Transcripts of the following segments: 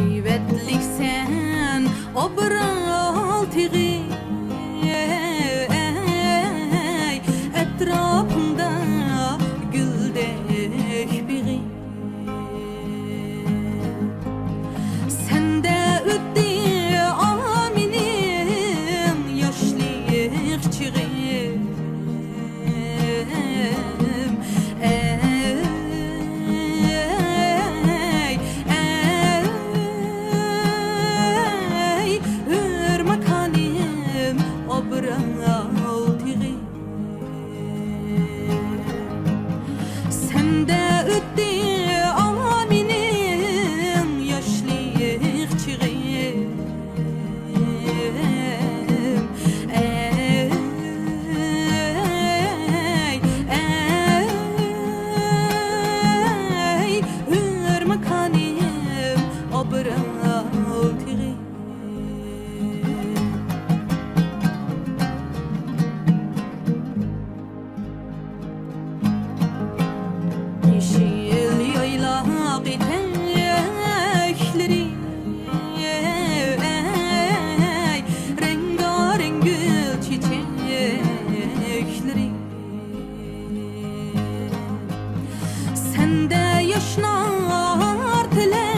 Heybetlik sen obral tigi etrafında güldek biri sende ötti aminim yaşlık çığım sende ötti aminim yaşlık çığım hürmekanim obral tığım yeşil yaylak etekleri rengarenk gül çiçekleri sende yaşnar tilekleri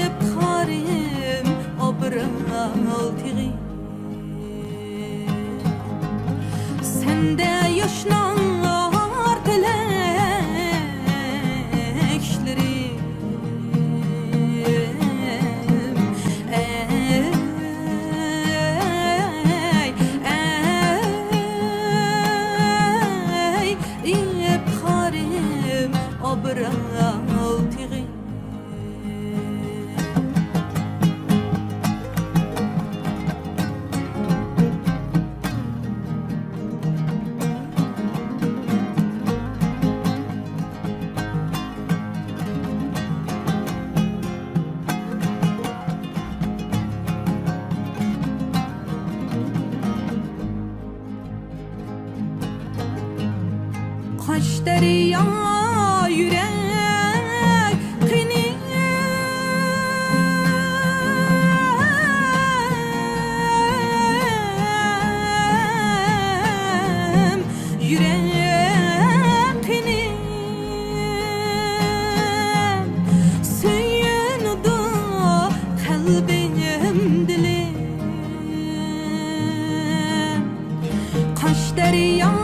İpxarim obral tigi sende yaşnar tilekleri İpxarim obral tigi kaç derya yürek kini yüreğini suyunu kalbim dilim kaç derya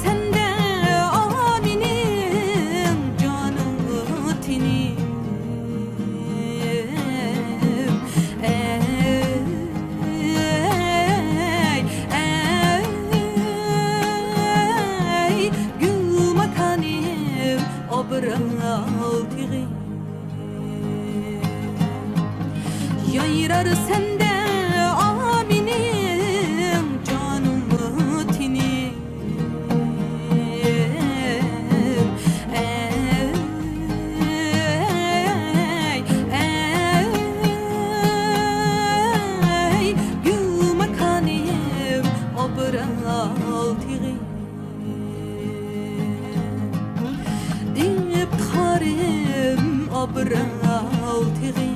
sende aminim canım tinim gül makanim obral tigi yayrar sende aminim canım tinim obral tigi İpxarim obral tigi